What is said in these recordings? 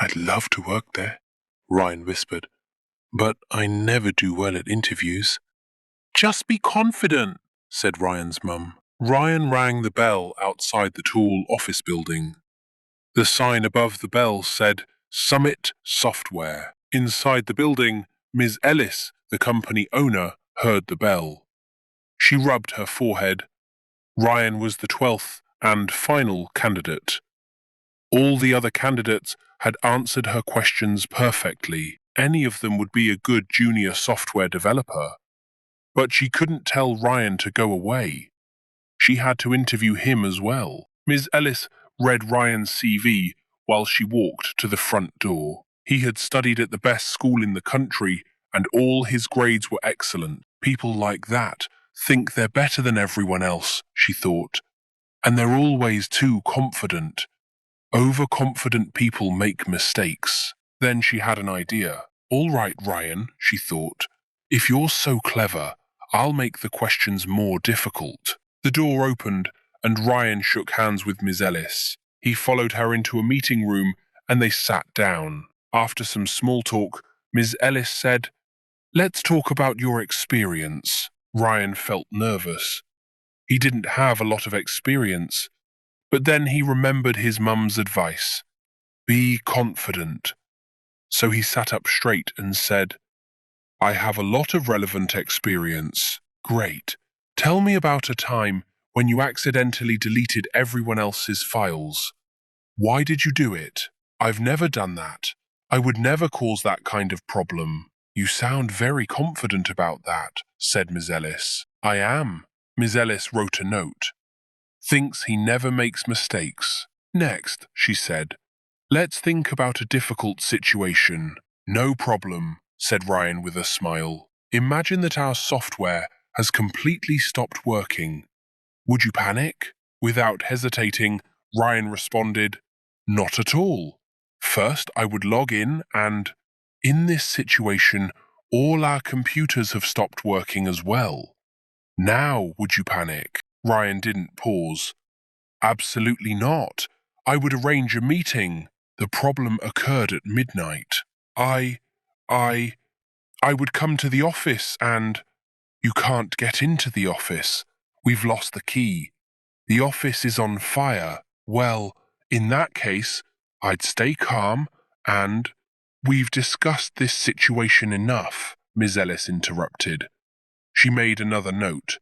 I'd love to work there, Ryan whispered, but I never do well at interviews. Just be confident, said Ryan's mum. Ryan rang the bell outside the tall office building. The sign above the bell said Summit Software. Inside the building, Ms. Ellis, the company owner, heard the bell. She rubbed her forehead. Ryan was the 12th and final candidate. All the other candidates had answered her questions perfectly. Any of them would be a good junior software developer. But she couldn't tell Ryan to go away. She had to interview him as well. Ms. Ellis read Ryan's CV while she walked to the front door. He had studied at the best school in the country, and all his grades were excellent. People like that think they're better than everyone else, she thought. And they're always too confident. Overconfident people make mistakes. Then she had an idea. All right, Ryan, she thought. If you're so clever, I'll make the questions more difficult. The door opened, and Ryan shook hands with Ms. Ellis. He followed her into a meeting room, and they sat down. After some small talk, Ms. Ellis said, "Let's talk about your experience." Ryan felt nervous. He didn't have a lot of experience, but then he remembered his mum's advice. Be confident. So he sat up straight and said, I have a lot of relevant experience. Great. Tell me about a time when you accidentally deleted everyone else's files. Why did you do it? I've never done that. I would never cause that kind of problem. You sound very confident about that, said Ms. Ellis. I am. Ms. Ellis wrote a note. Thinks he never makes mistakes. Next, she said, let's think about a difficult situation. No problem, said Ryan with a smile. Imagine that our software has completely stopped working. Would you panic? Without hesitating, Ryan responded, not at all. First, I would log in and, in this situation, all our computers have stopped working as well. Now, would you panic? Ryan didn't pause. Absolutely not. I would arrange a meeting. The problem occurred at midnight. I would come to the office and... You can't get into the office. We've lost the key. The office is on fire. Well, in that case, I'd stay calm and... We've discussed this situation enough, Ms. Ellis interrupted. She made another note.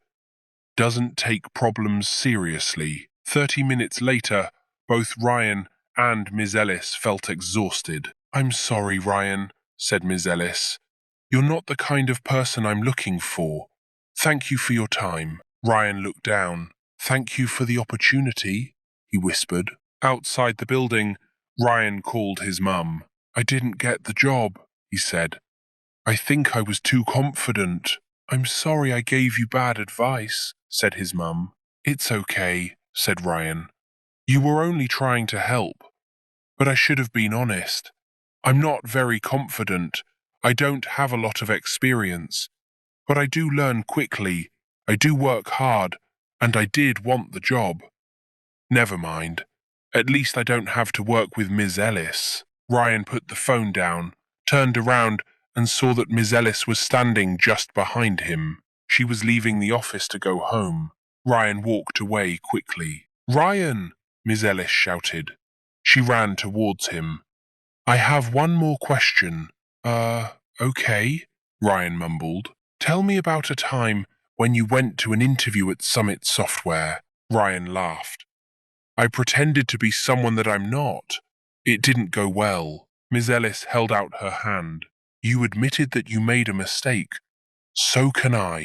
Doesn't take problems seriously. 30 minutes later, both Ryan and Ms. Ellis felt exhausted. I'm sorry, Ryan, said Ms. Ellis. You're not the kind of person I'm looking for. Thank you for your time. Ryan looked down. Thank you for the opportunity, he whispered. Outside the building, Ryan called his mum. I didn't get the job, he said. I think I was too confident. I'm sorry I gave you bad advice, said his mum. It's okay, said Ryan. You were only trying to help. But I should have been honest. I'm not very confident. I don't have a lot of experience. But I do learn quickly. I do work hard. And I did want the job. Never mind. At least I don't have to work with Ms. Ellis. Ryan put the phone down, turned around, and saw that Ms. Ellis was standing just behind him. She was leaving the office to go home. Ryan walked away quickly. Ryan! Ms. Ellis shouted. She ran towards him. I have one more question. Okay, Ryan mumbled. Tell me about a time when you went to an interview at Summit Software. Ryan laughed. I pretended to be someone that I'm not. It didn't go well. Ms. Ellis held out her hand. You admitted that you made a mistake. So can I.